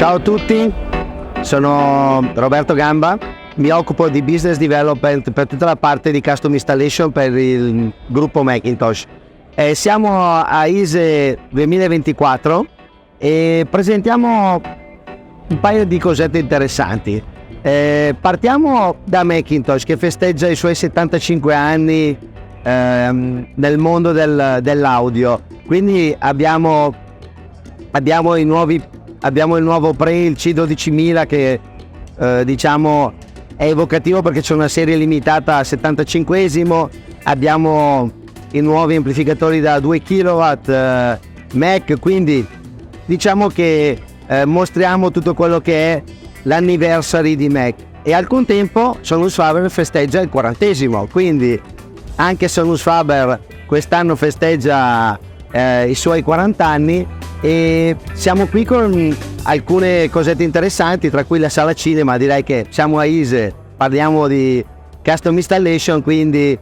Ciao a tutti, sono Roberto Gamba, mi occupo di business development per tutta la parte di custom installation per il gruppo Macintosh. Siamo a ISE 2024 e presentiamo un paio di cosette interessanti. Partiamo da Macintosh, che festeggia i suoi 75 anni nel mondo dell'audio. Quindi abbiamo il nuovo Pre, il C12000, che diciamo è evocativo perché c'è una serie limitata a 75esimo. Abbiamo i nuovi amplificatori da 2 kW Mac, quindi diciamo che mostriamo tutto quello che è l'anniversary di Mac, e al contempo Sonus Faber festeggia il 40esimo, quindi anche Sonus Faber quest'anno festeggia i suoi 40 anni, e siamo qui con alcune cosette interessanti, tra cui la sala cinema. Direi che siamo a ISE, parliamo di custom installation, quindi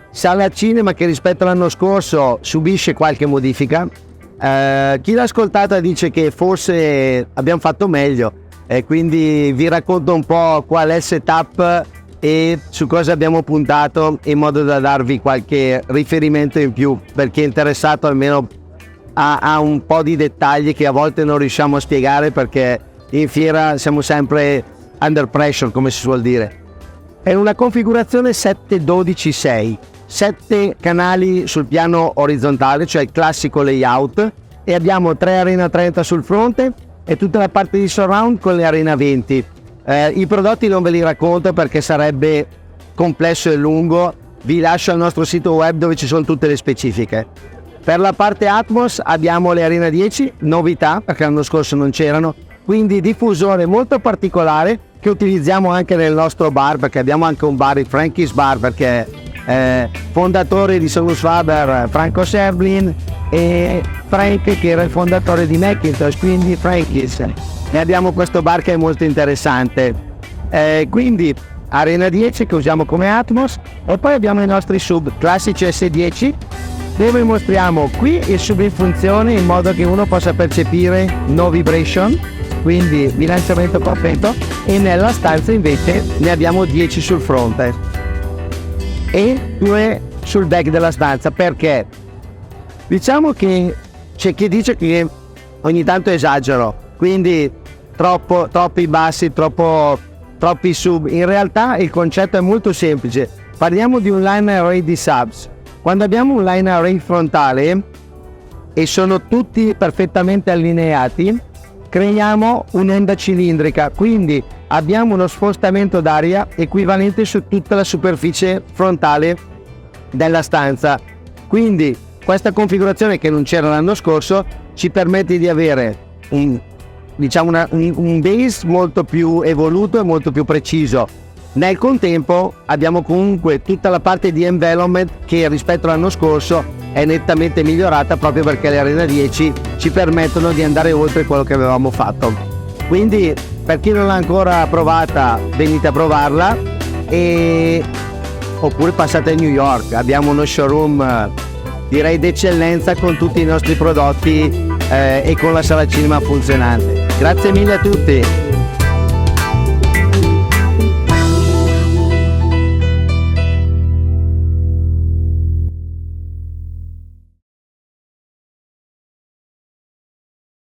sala cinema che rispetto all'anno scorso subisce qualche modifica. Chi l'ha ascoltata dice che forse abbiamo fatto meglio, quindi vi racconto un po' qual è il setup e su cosa abbiamo puntato, in modo da darvi qualche riferimento in più per chi è interessato almeno a un po' di dettagli che a volte non riusciamo a spiegare, perché in fiera siamo sempre under pressure, come si suol dire. È una configurazione 7-12-6, 7 canali sul piano orizzontale, cioè il classico layout, e abbiamo 3 Arena 30 sul fronte e tutta la parte di surround con le Arena 20. I prodotti non ve li racconto perché sarebbe complesso e lungo, vi lascio al nostro sito web dove ci sono tutte le specifiche. Per la parte Atmos abbiamo le Arena 10, novità perché l'anno scorso non c'erano, quindi diffusore molto particolare che utilizziamo anche nel nostro bar, perché abbiamo anche un bar, il Frankie's Bar, perché fondatore di Sonus Faber Franco Serblin e Frank che era il fondatore di Macintosh, quindi Frankie's, e abbiamo questo bar che è molto interessante. Quindi Arena 10 che usiamo come Atmos, e poi abbiamo i nostri sub classici S10, dove mostriamo qui il sub in funzione in modo che uno possa percepire no vibration, quindi bilanciamento perfetto, e nella stanza invece ne abbiamo 10 sul fronte e 2 sul back della stanza. Perché diciamo che c'è chi dice che ogni tanto esagero, quindi troppi bassi, troppi sub. In realtà il concetto è molto semplice, parliamo di un line array di subs. Quando abbiamo un line array frontale e sono tutti perfettamente allineati, creiamo un'onda cilindrica, quindi abbiamo uno spostamento d'aria equivalente su tutta la superficie frontale della stanza. Quindi questa configurazione, che non c'era l'anno scorso, ci permette di avere un base molto più evoluto e molto più preciso. Nel contempo abbiamo comunque tutta la parte di envelopment che rispetto all'anno scorso è nettamente migliorata, proprio perché le Arena 10 ci permettono di andare oltre quello che avevamo fatto. Quindi per chi non l'ha ancora provata, venite a provarla, oppure passate a New York, abbiamo uno showroom direi d'eccellenza con tutti i nostri prodotti e con la sala cinema funzionante. Grazie mille a tutti.